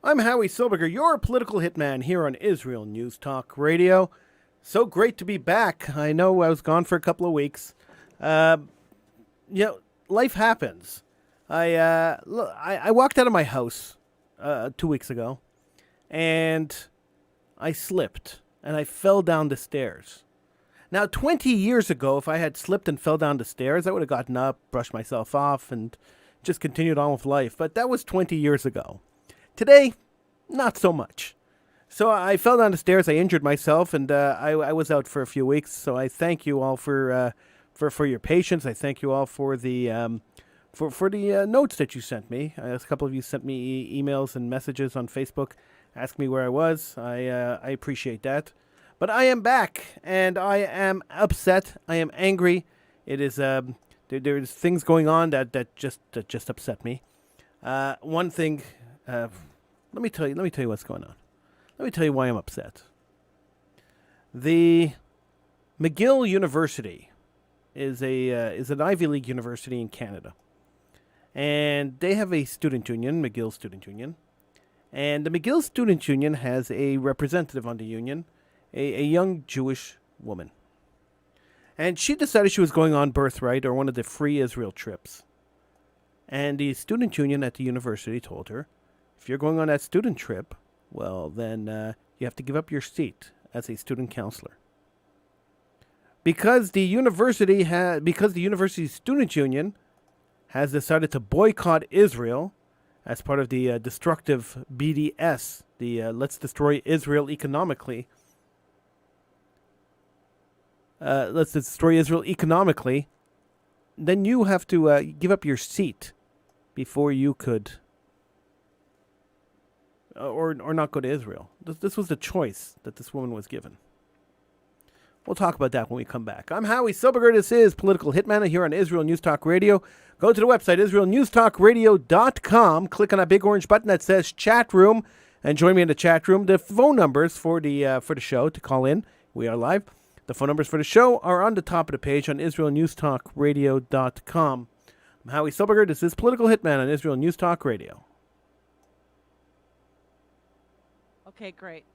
I'm Howie Silbiger, your political hitman here on Israel News Talk Radio. So great to be back. I know I was gone for a couple of weeks. Uh, you know, life happens. I walked out of my house 2 weeks ago, and I slipped and I fell down the stairs. Now, 20 years ago, if I had slipped and fell down the stairs, I would have gotten up, brushed myself off, and just continued on with life. But that was 20 years ago. Today, not so much. So I fell down the stairs. I injured myself, and I was out for a few weeks. So I thank you all for your patience. I thank you all for the notes that you sent me. A couple of you sent me emails and messages on Facebook, asking me where I was. I appreciate that. But I am back, and I am upset. I am angry. It is there's things going on that just upset me. One thing. Let me tell you. Let me tell you what's going on. Let me tell you why I'm upset. The McGill University is an Ivy League university in Canada, and they have a student union, McGill Student Union, and the McGill Student Union has a representative on the union, a young Jewish woman, and she decided she was going on Birthright or one of the free Israel trips, and the student union at the university told her, if you're going on that student trip, well, then you have to give up your seat as a student counselor. Because because the university's student union has decided to boycott Israel as part of the destructive BDS, the Let's Destroy Israel Economically. Let's destroy Israel economically. Then you have to give up your seat before you could or not go to Israel. This was the choice that this woman was given. We'll talk about that when we come back. I'm Howie Silbiger. This is Political Hitman here on Israel News Talk Radio. Go to the website, israelnewstalkradio.com. Click on that big orange button that says chat room and join me in the chat room. The phone numbers for the show to call in. We are live. The phone numbers for the show are on the top of the page on israelnewstalkradio.com. I'm Howie Silbiger. This is Political Hitman on Israel News Talk Radio. Okay, great.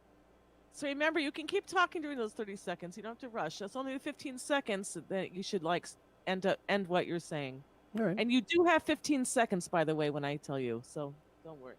So remember, you can keep talking during those 30 seconds. You don't have to rush. That's only the 15 seconds that you should end what you're saying. All right. And you do have 15 seconds, by the way, when I tell you. So don't worry.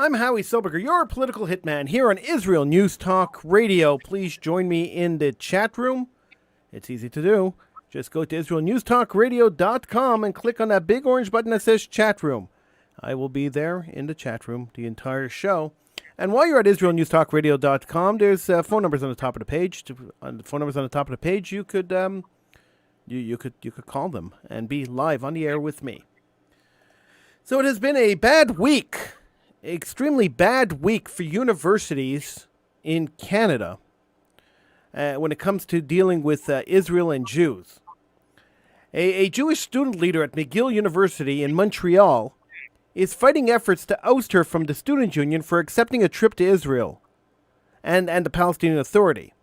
I'm Howie Silbiger, your political hitman here on Israel News Talk Radio. Please join me in the chat room. It's easy to do. Just go to IsraelNewsTalkRadio.com and click on that big orange button that says chat room. I will be there in the chat room the entire show. And while you're at IsraelNewsTalkRadio.com, there's phone numbers on the top of the page. On the phone numbers on the top of the page, you could you could call them and be live on the air with me. So it has been a bad week, extremely bad week for universities in Canada when it comes to dealing with Israel and Jews. A Jewish student leader at McGill University in Montreal is fighting efforts to oust her from the student union for accepting a trip to Israel and the Palestinian Authority.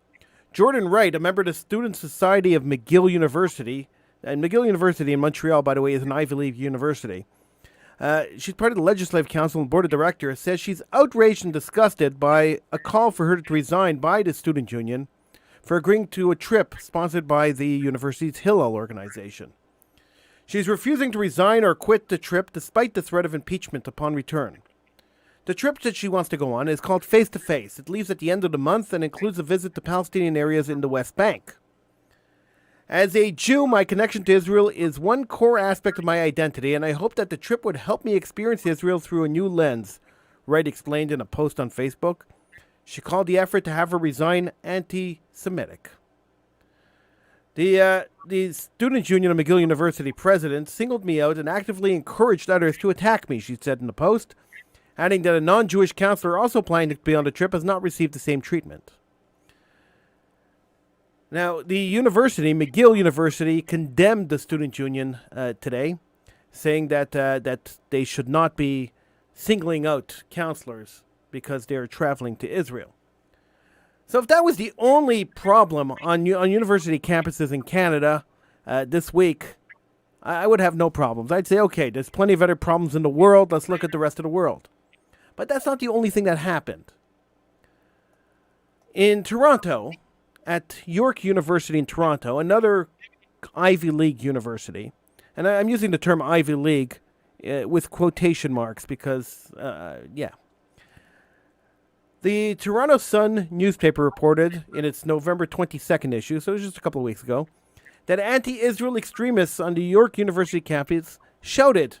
Jordan Wright, a member of the Student Society of McGill University, and McGill University in Montreal, by the way, is an Ivy League university. She's part of the Legislative Council and Board of Directors, says she's outraged and disgusted by a call for her to resign by the student union for agreeing to a trip sponsored by the university's Hillel organization. She's refusing to resign or quit the trip despite the threat of impeachment upon return. The trip that she wants to go on is called Face to Face. It leaves at the end of the month and includes a visit to Palestinian areas in the West Bank. As a Jew, my connection to Israel is one core aspect of my identity, and I hope that the trip would help me experience Israel through a new lens, Wright explained in a post on Facebook. She called the effort to have her resign anti-Semitic. The Student Union of McGill University president singled me out and actively encouraged others to attack me, she said in the post, adding that a non-Jewish counselor also planning to be on the trip has not received the same treatment. Now, the university, McGill University, condemned the student union today, saying that they should not be singling out counselors because they're traveling to Israel. So if that was the only problem on university campuses in Canada this week, I would have no problems. I'd say, okay, there's plenty of other problems in the world. Let's look at the rest of the world. But that's not the only thing that happened. In Toronto, at York University in Toronto, another Ivy League university, and I'm using the term Ivy League with quotation marks because, The Toronto Sun newspaper reported in its November 22nd issue, so it was just a couple of weeks ago, that anti-Israel extremists on the York University campus shouted,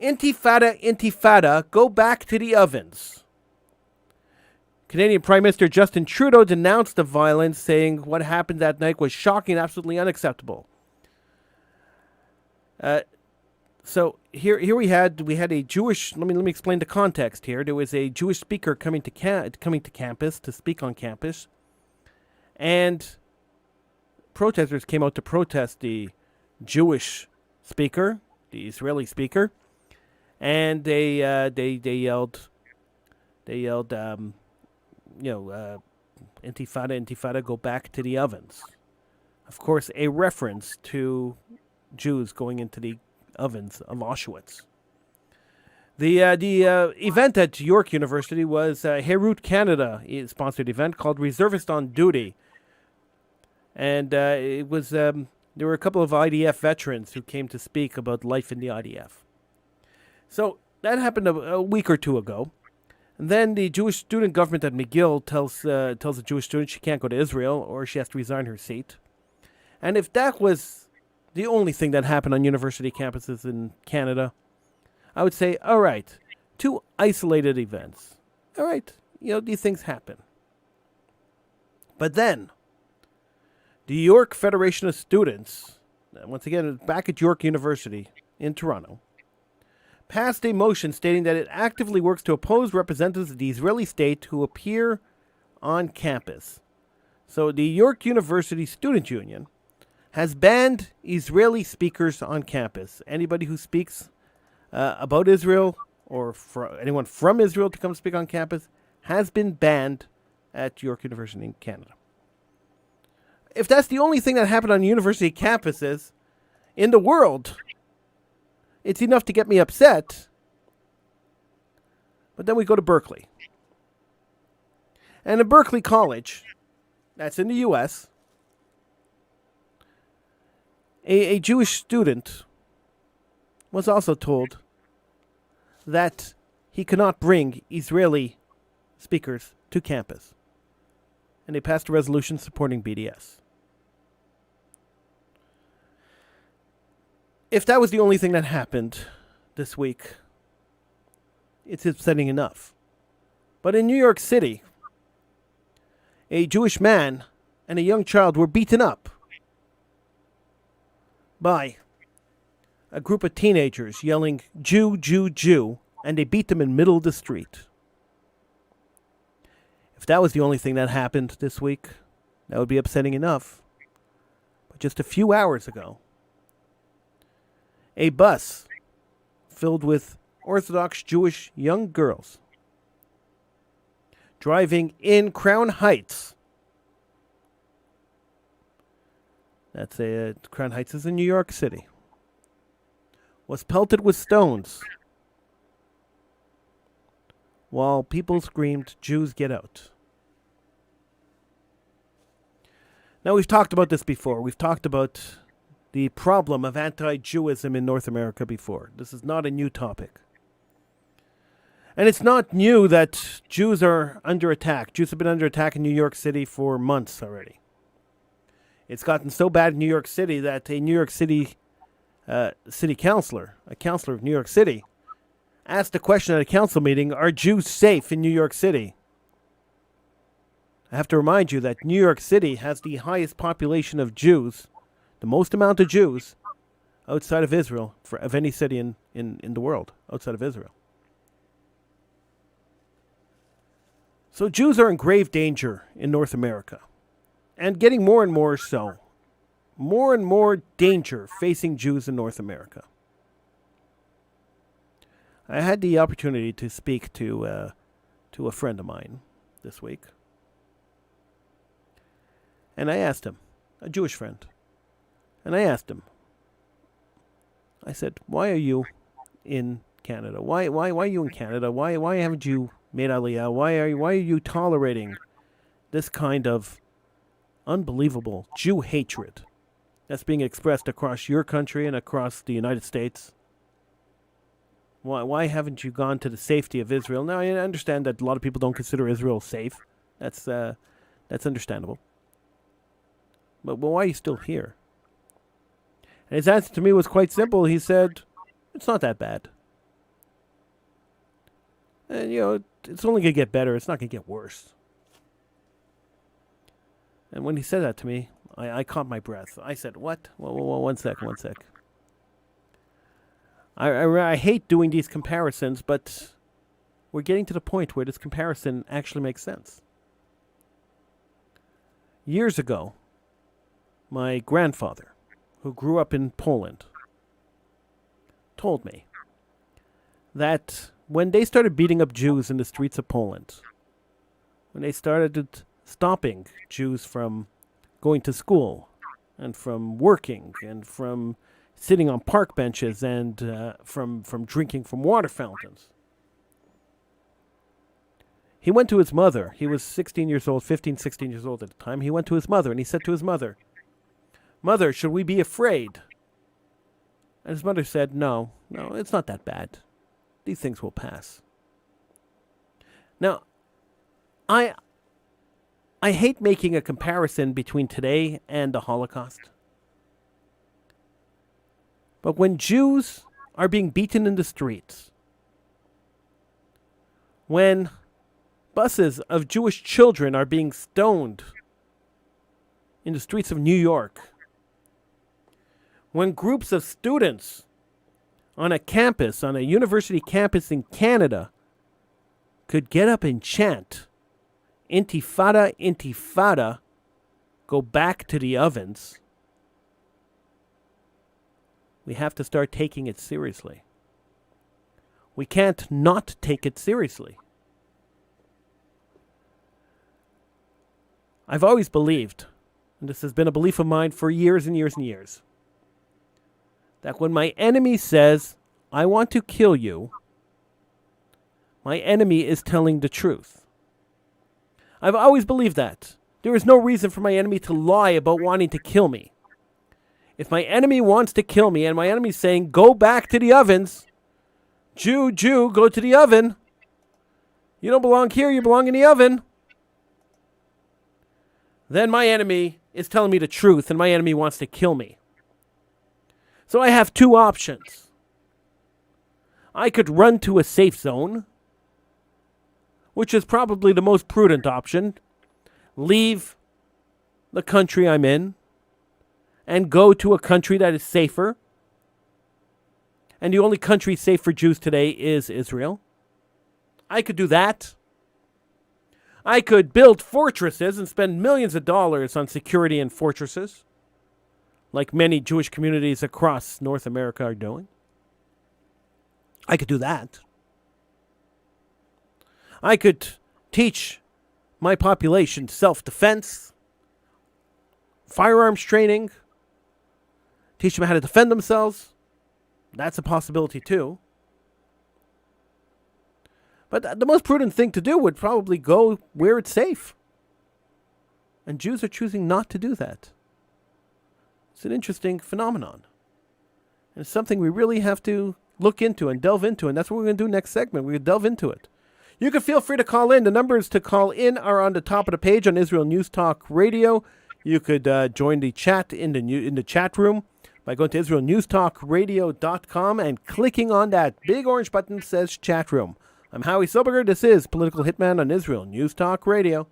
"Intifada, Intifada, go back to the ovens." Canadian Prime Minister Justin Trudeau denounced the violence, saying what happened that night was shocking and absolutely unacceptable. So here we had a Jewish. Let me explain the context here. There was a Jewish speaker coming to campus to speak on campus, and protesters came out to protest the Jewish speaker, the Israeli speaker, and they yelled, Intifada, Intifada, go back to the ovens. Of course, a reference to Jews going into the ovens of Auschwitz. The event at York University was a Herut Canada sponsored event called Reservist on Duty, and it was there were a couple of IDF veterans who came to speak about life in the IDF. So that happened a week or two ago. And then the Jewish student government at McGill tells a Jewish student she can't go to Israel or she has to resign her seat. And if that was the only thing that happened on university campuses in Canada, I would say, all right, two isolated events. All right, these things happen. But then, the York Federation of Students, once again, back at York University in Toronto, passed a motion stating that it actively works to oppose representatives of the Israeli state who appear on campus. So the York University Student Union has banned Israeli speakers on campus. Anybody who speaks about Israel or for anyone from Israel to come speak on campus has been banned at York University in Canada. If that's the only thing that happened on university campuses in the world, it's enough to get me upset. But then we go to Berkeley. And at Berkeley College, that's in the U.S., a Jewish student was also told that he could not bring Israeli speakers to campus. And they passed a resolution supporting BDS. If that was the only thing that happened this week, it's upsetting enough. But in New York City, a Jewish man and a young child were beaten up by a group of teenagers yelling, "Jew, Jew, Jew," and they beat them in the middle of the street. If that was the only thing that happened this week, that would be upsetting enough. But just a few hours ago, a bus filled with Orthodox Jewish young girls driving in Crown Heights. Crown Heights is in New York City. Was pelted with stones while people screamed, "Jews, get out." Now, we've talked about this before. We've talked about the problem of anti-Jewism in North America before. This is not a new topic. And it's not new that Jews are under attack. Jews have been under attack in New York City for months already. It's gotten so bad in New York City that a New York City city councilor, a councilor of New York City, asked a question at a council meeting, "Are Jews safe in New York City?" I have to remind you that New York City has the highest population of Jews, the most amount of Jews outside of Israel, of any city in the world outside of Israel. So Jews are in grave danger in North America, and getting more and more so. More and more danger facing Jews in North America. I had the opportunity to speak to a friend of mine this week. And I asked him, a Jewish friend, and I asked him, I said, "Why are you in Canada? Why are you in Canada? Why haven't you made Aliyah? Why are you tolerating this kind of unbelievable Jew hatred that's being expressed across your country and across the United States? Why haven't you gone to the safety of Israel?" Now, I understand that a lot of people don't consider Israel safe. That's understandable. But why are you still here? And his answer to me was quite simple. He said, "It's not that bad. And, it's only going to get better. It's not going to get worse." And when he said that to me, I caught my breath. I said, "What? Whoa, one sec. I hate doing these comparisons, but we're getting to the point where this comparison actually makes sense." Years ago, my grandfather, who grew up in Poland, told me that when they started beating up Jews in the streets of Poland, when they started stopping Jews from going to school and from working and from sitting on park benches and from drinking from water fountains, he went to his mother. He was 16 years old, 15, 16 years old at the time. He went to his mother and he said to his mother, "Mother, should we be afraid?" And his mother said, No, it's not that bad. These things will pass." Now, I hate making a comparison between today and the Holocaust. But when Jews are being beaten in the streets, when buses of Jewish children are being stoned in the streets of New York, when groups of students on a campus, on a university campus in Canada, could get up and chant, "Intifada, Intifada, go back to the ovens," we have to start taking it seriously. We can't not take it seriously. I've always believed, and this has been a belief of mine for years and years and years, that when my enemy says, "I want to kill you," my enemy is telling the truth. I've always believed that. There is no reason for my enemy to lie about wanting to kill me. If my enemy wants to kill me and my enemy is saying, "Go back to the ovens," Jew, Jew, go to the oven, You don't belong here, you belong in the oven. Then my enemy is telling me the truth, and my enemy wants to kill me. So I have two options. I could run to a safe zone, which is probably the most prudent option. Leave the country I'm in and go to a country that is safer. And the only country safe for Jews today is Israel. I could do that. I could build fortresses and spend millions of dollars on security in fortresses, like many Jewish communities across North America are doing. I could do that. I could teach my population self-defense, firearms training, teach them how to defend themselves. That's a possibility too. But the most prudent thing to do would probably go where it's safe. And Jews are choosing not to do that. It's an interesting phenomenon. And it's something we really have to look into and delve into. And that's what we're going to do next segment. We're going to delve into it. You can feel free to call in. The numbers to call in are on the top of the page on Israel News Talk Radio. You could join the chat in the chat room by going to IsraelNewsTalkRadio.com and clicking on that big orange button that says chat room. I'm Howie Silbiger. This is Political Hitman on Israel News Talk Radio.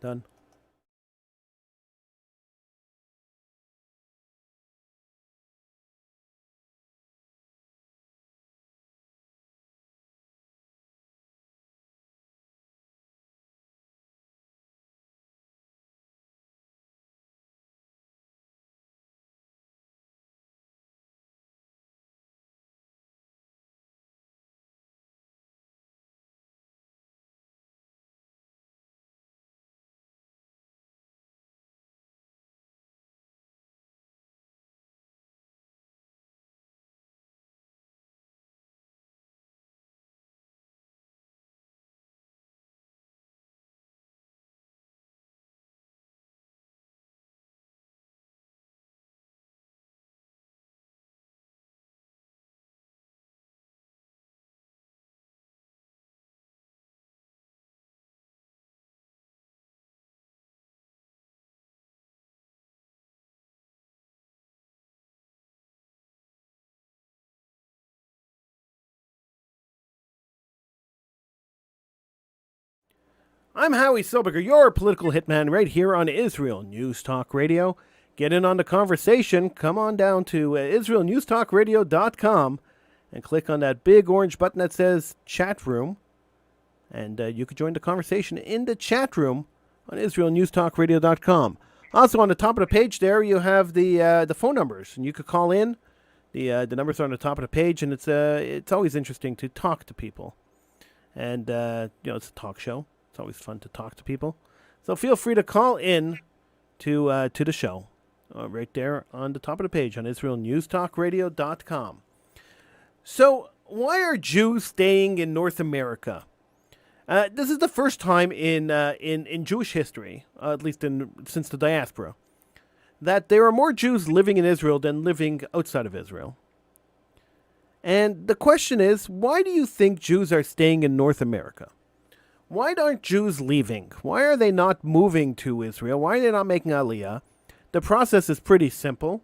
Done. I'm Howie Silbiger, your political hitman right here on Israel News Talk Radio. Get in on the conversation. Come on down to IsraelNewsTalkRadio.com and click on that big orange button that says chat room. And you can join the conversation in the chat room on IsraelNewsTalkRadio.com. Also on the top of the page there, you have the phone numbers, and you could call in. The numbers are on the top of the page, and it's always interesting to talk to people. And it's a talk show. It's always fun to talk to people. So feel free to call in to the show right there on the top of the page on IsraelNewsTalkRadio.com. So why are Jews staying in North America? This is the first time in Jewish history, at least since the diaspora, that there are more Jews living in Israel than living outside of Israel. And the question is, why do you think Jews are staying in North America? Why aren't Jews leaving? Why are they not moving to Israel? Why are they not making Aliyah? The process is pretty simple.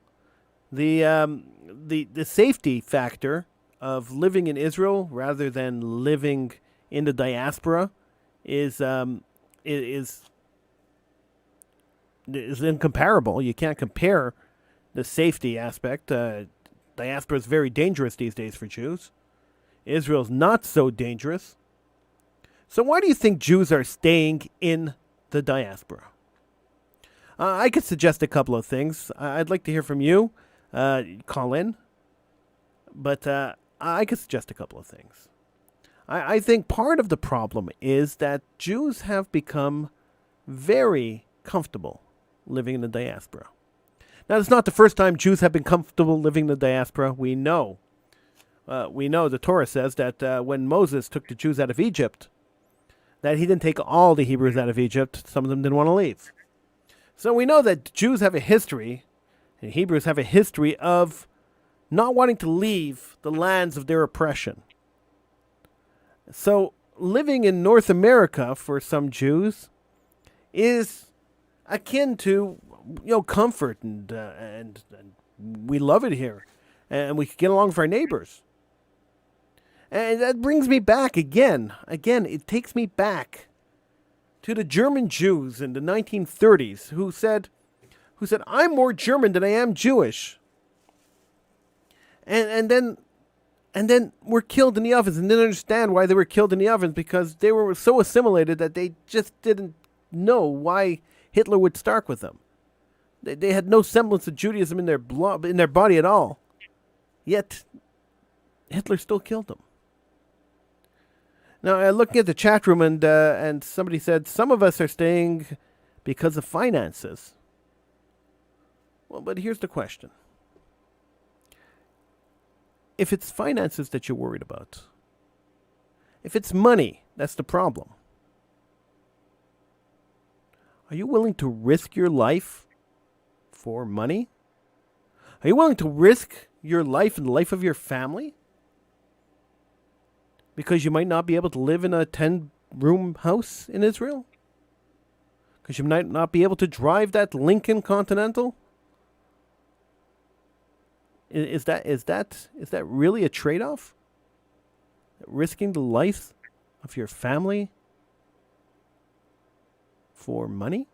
The safety factor of living in Israel rather than living in the diaspora is incomparable. You can't compare the safety aspect. Diaspora is very dangerous these days for Jews. Israel's not so dangerous. So why do you think Jews are staying in the diaspora? I could suggest a couple of things. I'd like to hear from you. Call in. But I could suggest a couple of things. I think part of the problem is that Jews have become very comfortable living in the diaspora. Now, it's not the first time Jews have been comfortable living in the diaspora. We know the Torah says that when Moses took the Jews out of Egypt, that he didn't take all the Hebrews out of Egypt. Some of them didn't want to leave. So we know that Jews have a history, and Hebrews have a history of not wanting to leave the lands of their oppression. So living in North America for some Jews is akin to comfort and we love it here, and we can get along with our neighbors. And that brings me back again. It takes me back to the German Jews in the 1930s who said, I'm more German than I am Jewish. And then were killed in the ovens, and didn't understand why they were killed in the ovens, because they were so assimilated that they just didn't know why Hitler would start with them. They had no semblance of Judaism in their blood, in their body at all. Yet Hitler still killed them. Now, looking at the chat room, and somebody said, some of us are staying because of finances. Well, but here's the question. If it's finances that you're worried about, if it's money, that's the problem. Are you willing to risk your life for money? Are you willing to risk your life and the life of your family? Because you might not be able to live in a 10-room house in Israel? Because you might not be able to drive that Lincoln Continental? Is that really a trade-off? Risking the life of your family for money?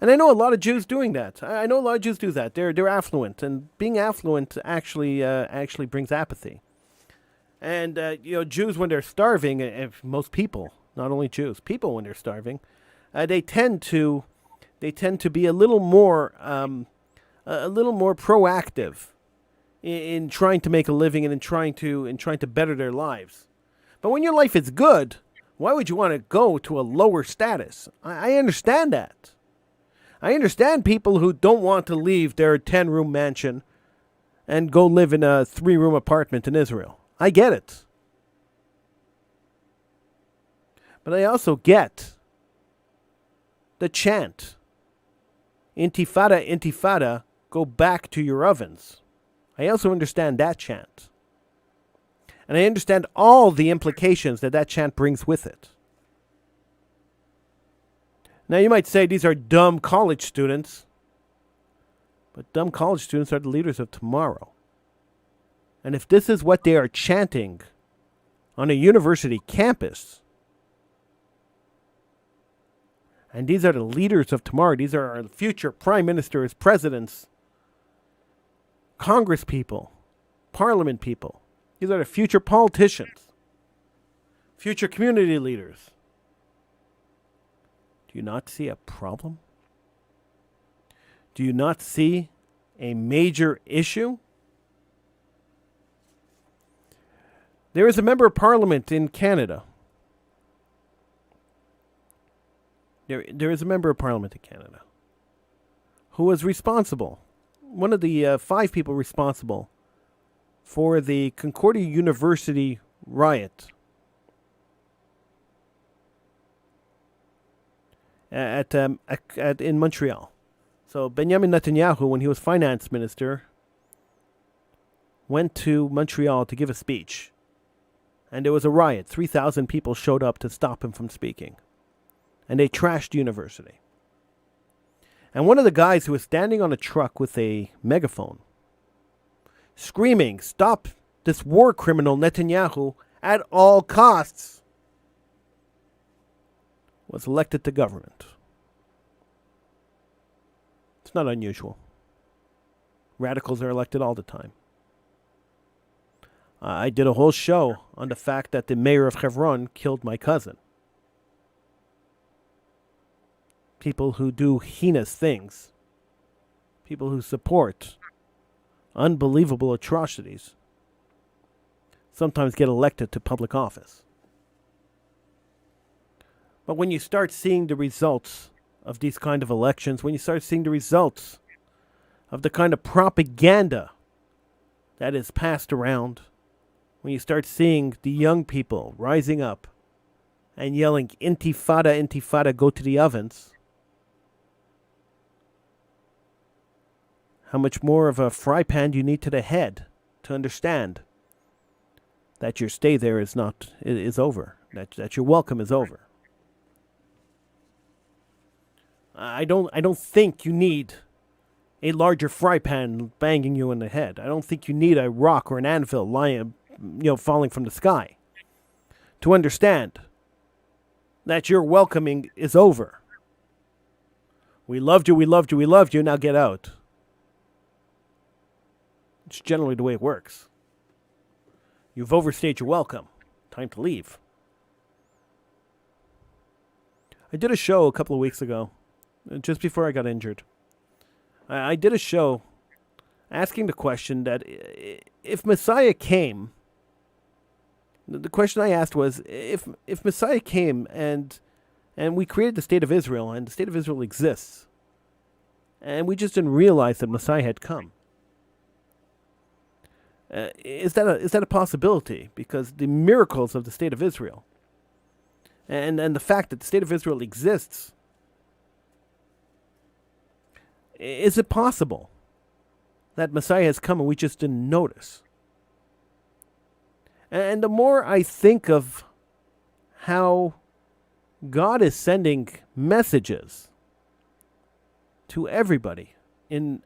And I know a lot of Jews doing that. I know a lot of Jews do that. They're affluent, and being affluent actually brings apathy. And Jews, when they're starving, if most people, not only Jews, people when they're starving, they tend to be a little more proactive in trying to make a living and in trying to better their lives. But when your life is good, why would you want to go to a lower status? I understand that. I understand people who don't want to leave their 10-room mansion and go live in a 3-room apartment in Israel. I get it. But I also get the chant, Intifada, Intifada, go back to your ovens. I also understand that chant. And I understand all the implications that chant brings with it. Now you might say these are dumb college students. But dumb college students are the leaders of tomorrow. And if this is what they are chanting on a university campus, and these are the leaders of tomorrow, these are our future prime ministers, presidents, Congress people, parliament people, these are the future politicians, future community leaders. Do you not see a problem? Do you not see a major issue? There is a member of parliament in Canada. There is a member of parliament in Canada who was responsible, one of the 5 people responsible for the Concordia University riot in Montreal. So Benjamin Netanyahu, when he was finance minister, went to Montreal to give a speech. And there was a riot. 3,000 people showed up to stop him from speaking. And they trashed the university. And one of the guys who was standing on a truck with a megaphone, screaming, "Stop this war criminal Netanyahu at all costs," was elected to government. It's not unusual. Radicals are elected all the time. I did a whole show on the fact that the mayor of Hebron killed my cousin. People who do heinous things. People who support unbelievable atrocities sometimes get elected to public office. But when you start seeing the results of these kind of elections, when you start seeing the results of the kind of propaganda that is passed around, when you start seeing the young people rising up and yelling, "Intifada, Intifada, go to the ovens," how much more of a fry pan do you need to the head to understand that your stay there is over, that your welcome is over? I don't think you need a larger fry pan banging you in the head. I don't think you need a rock or an anvil falling from the sky to understand that your welcoming is over. We loved you, we loved you, we loved you, now get out. It's generally the way it works. You've overstayed your welcome. Time to leave. I did a show a couple of weeks ago, just before I got injured. I did a show asking the question that if Messiah came, the question I asked was, if Messiah came and we created the State of Israel, and the State of Israel exists, and we just didn't realize that Messiah had come, is that a possibility? Because the miracles of the State of Israel and the fact that the State of Israel exists, is it possible that Messiah has come and we just didn't notice? And the more I think of how God is sending messages to everybody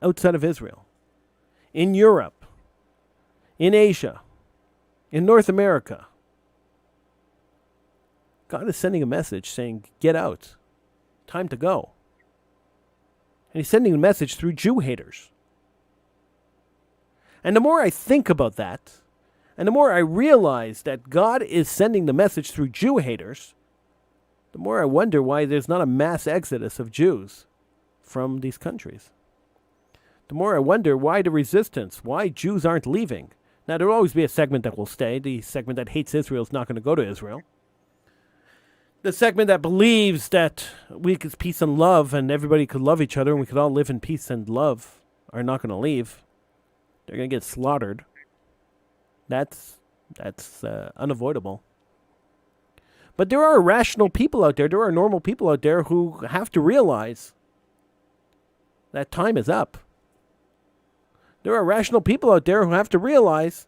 outside of Israel, in Europe, in Asia, in North America, God is sending a message saying, get out, time to go. And he's sending a message through Jew haters. And the more I think about that, and the more I realize that God is sending the message through Jew haters, the more I wonder why there's not a mass exodus of Jews from these countries. The more I wonder why the resistance, why Jews aren't leaving. Now, there will always be a segment that will stay. The segment that hates Israel is not going to go to Israel. The segment that believes that we could peace and love and everybody could love each other and we could all live in peace and love are not going to leave. They're going to get slaughtered. That's unavoidable. But there are rational people out there. There are normal people out there who have to realize that time is up. There are rational people out there who have to realize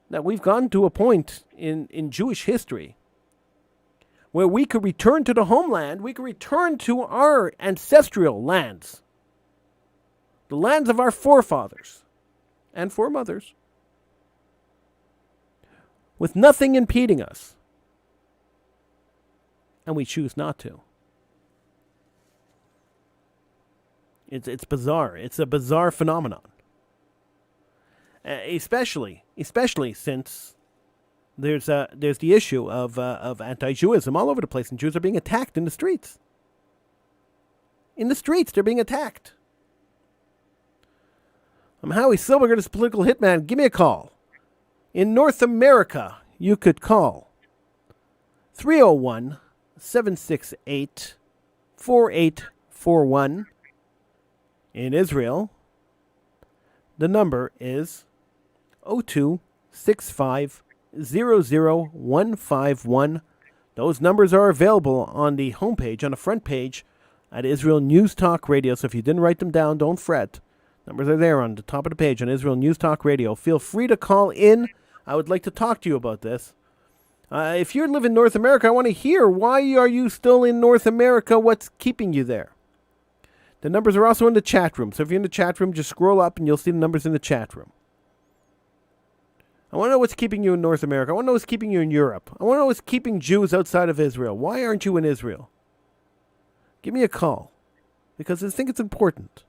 that we've gone to a point in Jewish history where we could return to the homeland, we could return to our ancestral lands, the lands of our forefathers and foremothers, with nothing impeding us. And we choose not to. It's bizarre. It's a bizarre phenomenon. Especially since there's the issue of anti-Jewism all over the place, and Jews are being attacked in the streets. In the streets, they're being attacked. I'm Howie Silbiger, this political hitman. Give me a call. In North America, you could call 301-768-4841. In Israel, the number is 02-65-00151. Those numbers are available on the homepage, on the front page at Israel News Talk Radio. So if you didn't write them down, don't fret. Numbers are there on the top of the page on Israel News Talk Radio. Feel free to call in. I would like to talk to you about this. If you live in North America, I want to hear, why are you still in North America? What's keeping you there? The numbers are also in the chat room. So if you're in the chat room, just scroll up and you'll see the numbers in the chat room. I want to know what's keeping you in North America. I want to know what's keeping you in Europe. I want to know what's keeping Jews outside of Israel. Why aren't you in Israel? Give me a call, because I think it's important.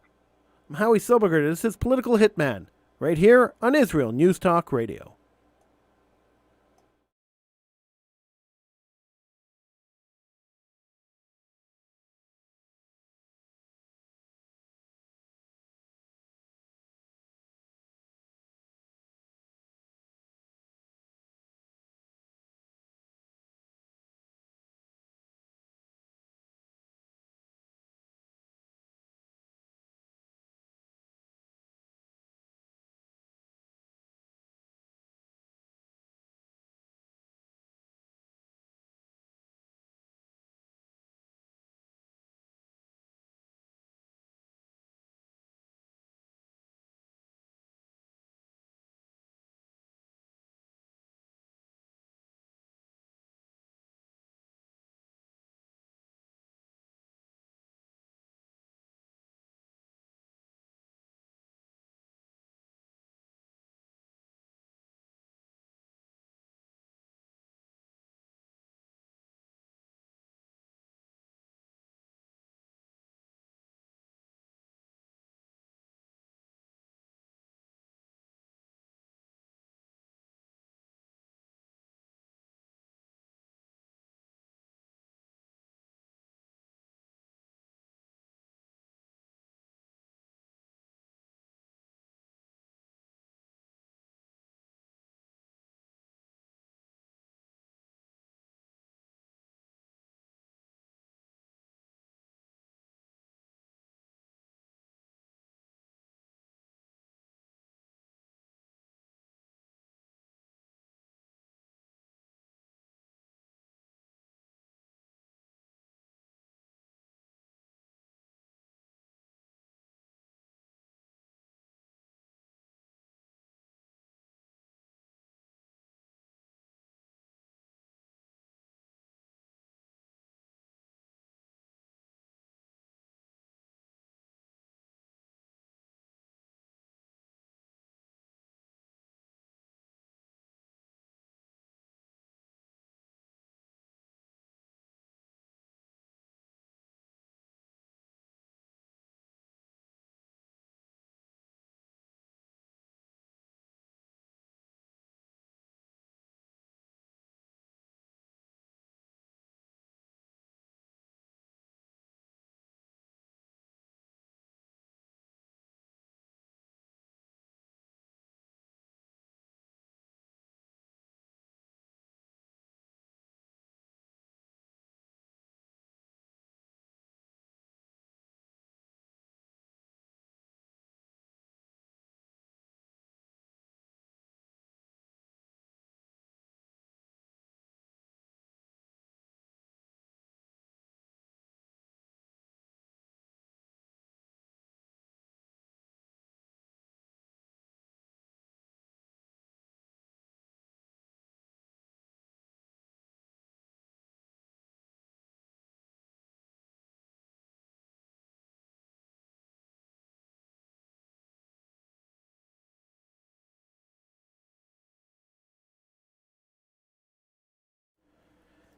I'm Howie Silbiger. This is Political Hitman, right here on Israel News Talk Radio.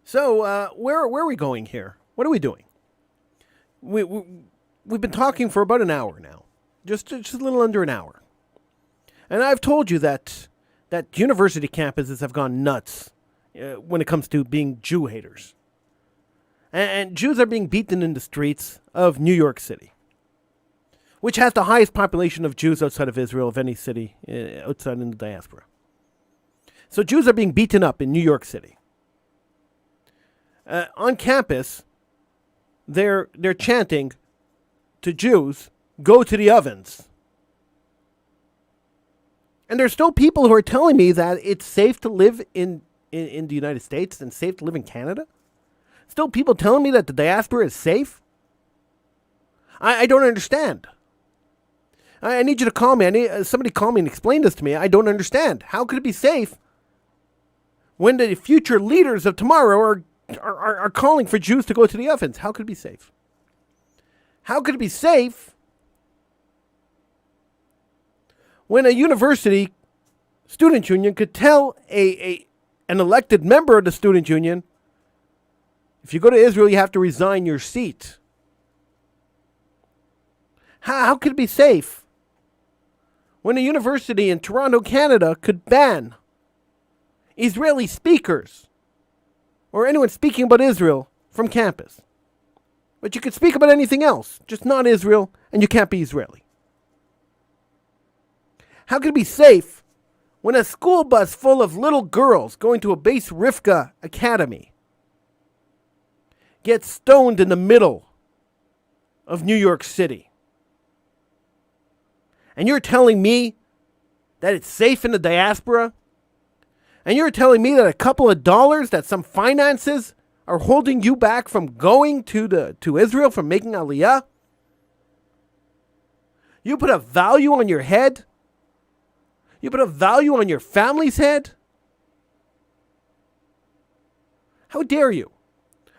So, where are we going here? What are we doing? We've been talking for about an hour now, just a little under an hour, and I've told you that university campuses have gone nuts when it comes to being Jew haters, and Jews are being beaten in the streets of New York City, which has the highest population of Jews outside of Israel of any city outside in the diaspora. So Jews are being beaten up in New York City. On campus, they're chanting to Jews, "Go to the ovens." And there's still people who are telling me that it's safe to live in the United States and safe to live in Canada. Still people telling me that the diaspora is safe. I don't understand. I need you to call me. I need somebody call me and explain this to me. I don't understand. How could it be safe when the future leaders of tomorrow are calling for Jews to go to the ovens? How could it be safe? How could it be safe when a university student union could tell an elected member of the student union, if you go to Israel, you have to resign your seat? How could it be safe when a university in Toronto, Canada could ban Israeli speakers or anyone speaking about Israel from campus? But you could speak about anything else, just not Israel, and you can't be Israeli. How could it be safe when a school bus full of little girls going to a base Rivka academy gets stoned in the middle of New York City? And you're telling me that it's safe in the diaspora? And you're telling me that a couple of dollars, that some finances are holding you back from going to Israel, from making Aliyah? You put a value on your head? You put a value on your family's head? How dare you?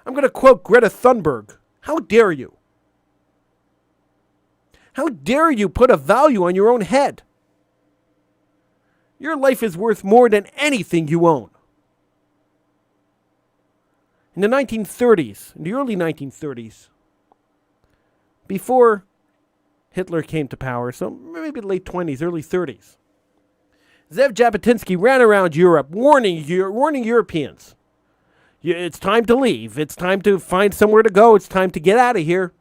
I'm going to quote Greta Thunberg. How dare you? How dare you put a value on your own head? Your life is worth more than anything you own. In the 1930s, in the early 1930s, before Hitler came to power, so maybe late 20s, early 30s, Zev Jabotinsky ran around Europe warning Europeans. It's time to leave. It's time to find somewhere to go. It's time to get out of here.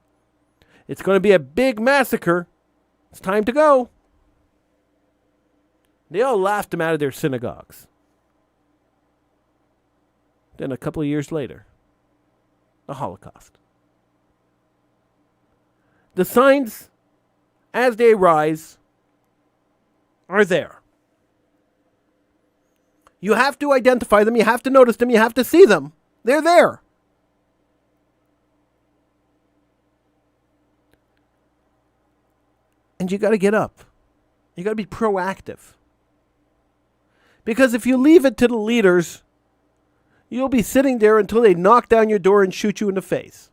It's going to be a big massacre. It's time to go. They all laughed him out of their synagogues. Then a couple of years later, the Holocaust. The signs, as they arise, are there. You have to identify them. You have to notice them. You have to see them. They're there. And you got to get up. You got to be proactive. Because if you leave it to the leaders, you'll be sitting there until they knock down your door and shoot you in the face.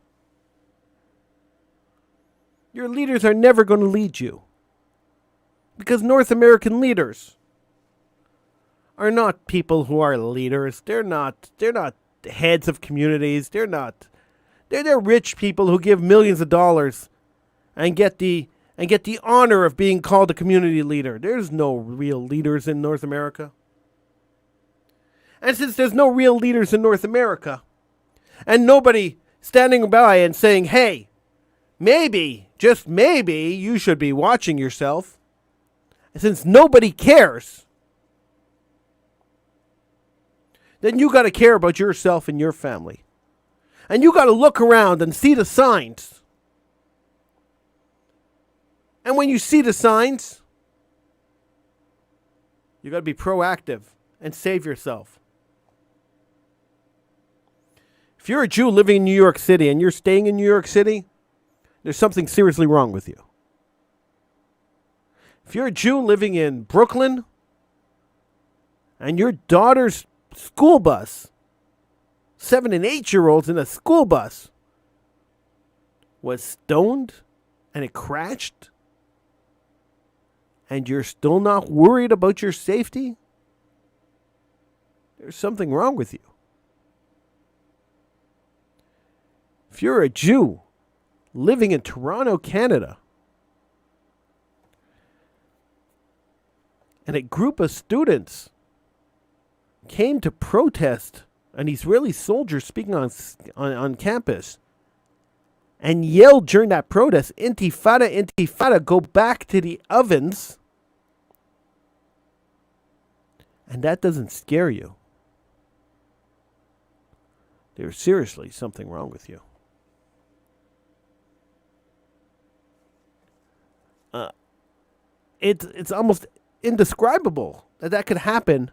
Your leaders are never going to lead you. Because North American leaders are not people who are leaders. They're not heads of communities. They're rich people who give millions of dollars and get the honor of being called a community leader. There's no real leaders in North America. And since there's no real leaders in North America, and nobody standing by and saying, hey, maybe, just maybe, you should be watching yourself, since nobody cares, then you got to care about yourself and your family. And you got to look around and see the signs. And when you see the signs, you got to be proactive and save yourself. If you're a Jew living in New York City and you're staying in New York City, there's something seriously wrong with you. If you're a Jew living in Brooklyn and your daughter's school bus, 7 and 8-year-olds in a school bus, was stoned and it crashed, and you're still not worried about your safety, there's something wrong with you. If you're a Jew living in Toronto, Canada, and a group of students came to protest an Israeli soldier speaking on campus and yelled during that protest, "Intifada, Intifada, go back to the ovens," and that doesn't scare you, there's seriously something wrong with you. It's almost indescribable that could happen.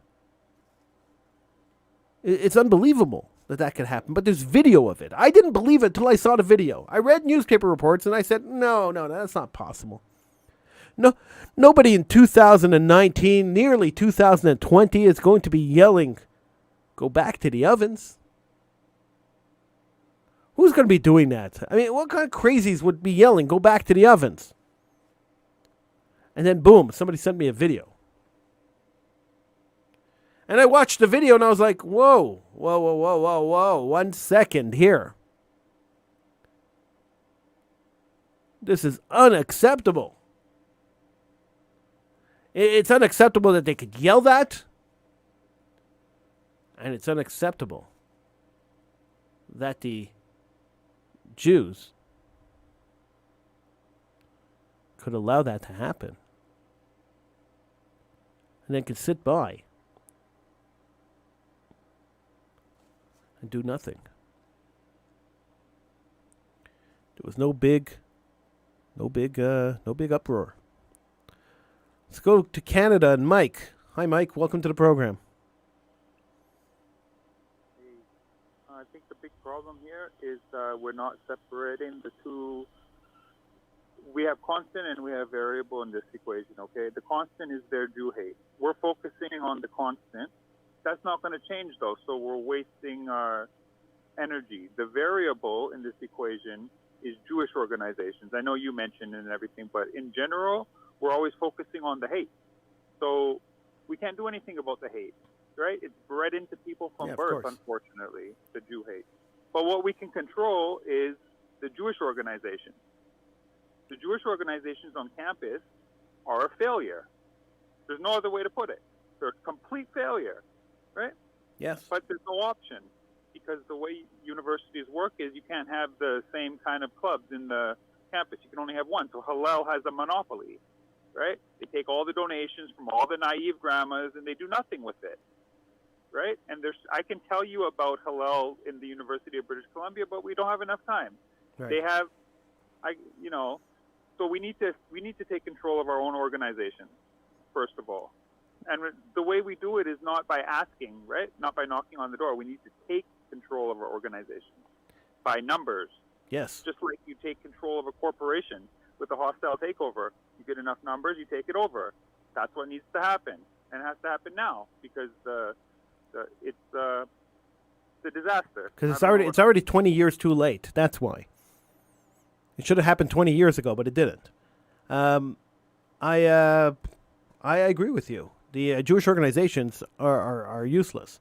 It's unbelievable. that could happen, but there's video of it. I didn't believe it until I saw the video. I read newspaper reports, and I said, no, that's not possible. No, nobody in 2019, nearly 2020, is going to be yelling, "Go back to the ovens." Who's going to be doing that? I mean, what kind of crazies would be yelling, "Go back to the ovens"? And then, boom, somebody sent me a video. And I watched the video, and I was like, whoa, 1 second here. This is unacceptable. It's unacceptable that they could yell that. And it's unacceptable that the Jews could allow that to happen. And then could sit by and do nothing. There was no big uproar. Let's go to Canada and Mike. Hi, Mike. Welcome to the program. I think the big problem here is we're not separating the two. We have constant and we have variable in this equation, okay? The constant is their Jew hate. We're focusing on the constant. That's not going to change, though, so we're wasting our energy. The variable in this equation is Jewish organizations. I know you mentioned it and everything, but in general, we're always focusing on the hate. So we can't do anything about the hate, right? It's bred into people from birth, unfortunately, the Jew hate. But what we can control is the Jewish organizations. The Jewish organizations on campus are a failure. There's no other way to put it. They're a complete failure, right? Yes. But there's no option because the way universities work is you can't have the same kind of clubs in the campus. You can only have one. So Hillel has a monopoly, right? They take all the donations from all the naive grandmas and they do nothing with it, right? And I can tell you about Hillel in the University of British Columbia, but we don't have enough time. Right. They have, so we need to take control of our own organization, first of all. And the way we do it is not by asking, right? Not by knocking on the door. We need to take control of our organization by numbers. Yes. Just like you take control of a corporation with a hostile takeover. You get enough numbers, you take it over. That's what needs to happen. And it has to happen now because it's a disaster. Because it's already 20 years too late. That's why. It should have happened 20 years ago, but it didn't. I agree with you. The Jewish organizations are useless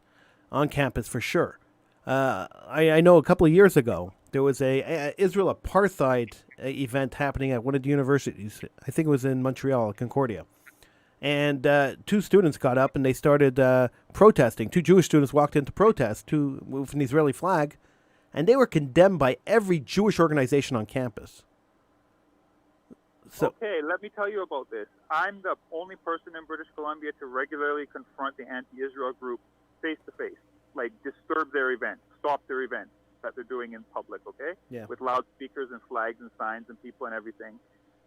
on campus for sure. I know a couple of years ago there was a Israel apartheid event happening at one of the universities. I think it was in Montreal, Concordia. And two students got up and they started protesting. Two Jewish students walked in to protest with an Israeli flag. And they were condemned by every Jewish organization on campus. So, okay, let me tell you about this. I'm the only person in British Columbia to regularly confront the anti-Israel group face-to-face, like disturb their events, stop their events that they're doing in public, okay? Yeah. With loudspeakers and flags and signs and people and everything.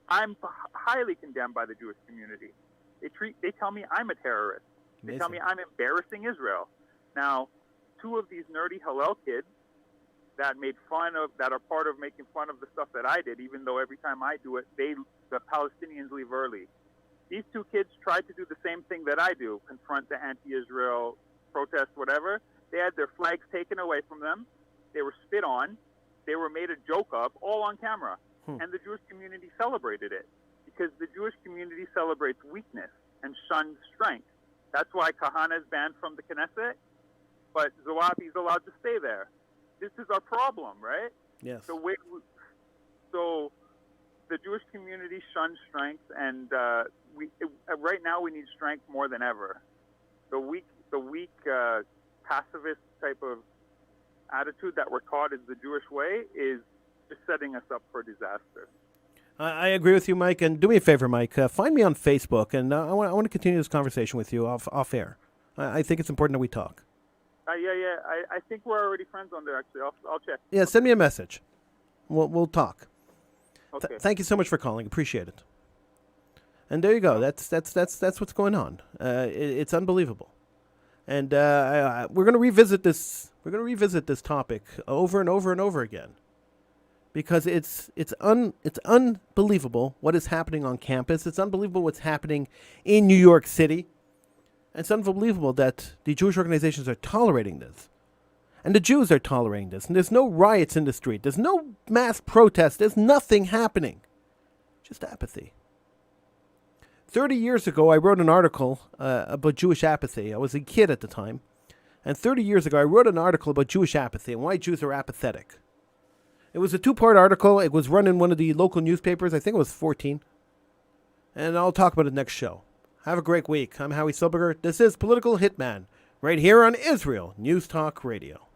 I'm highly condemned by the Jewish community. They tell me I'm a terrorist. They Amazing. tell me I'm embarrassing Israel. Now, two of these nerdy Hillel kids that are part of making fun of the stuff that I did, even though every time I do it, the Palestinians leave early. These two kids tried to do the same thing that I do, confront the anti-Israel protest, whatever. They had their flags taken away from them. They were spit on. They were made a joke of, all on camera. And the Jewish community celebrated it because the Jewish community celebrates weakness and shuns strength. That's why Kahana is banned from the Knesset, but Zawabi is allowed to stay there. This is our problem, right? Yes. So the Jewish community shuns strength, and right now we need strength more than ever. The weak pacifist type of attitude that we're taught is the Jewish way is just setting us up for disaster. I agree with you, Mike. And do me a favor, Mike. Find me on Facebook, and I want to continue this conversation with you off air. I think it's important that we talk. Yeah. I think we're already friends on there. Actually, I'll check. Yeah, send me a message. We'll talk. Okay. Thank you so much for calling. Appreciate it. And there you go. That's what's going on. It's unbelievable. And we're going to revisit this. We're going to revisit this topic over and over and over again, because it's unbelievable what is happening on campus. It's unbelievable what's happening in New York City. And it's unbelievable that the Jewish organizations are tolerating this, and the Jews are tolerating this. And there's no riots in the street. There's no mass protest. There's nothing happening. Just apathy. 30 years ago, I wrote an article about Jewish apathy. I was a kid at the time. And 30 years ago, I wrote an article about Jewish apathy and why Jews are apathetic. It was a 2-part article. It was run in one of the local newspapers. I think it was 14. And I'll talk about it next show. Have a great week. I'm Howie Silbiger. This is Political Hitman, right here on Israel News Talk Radio.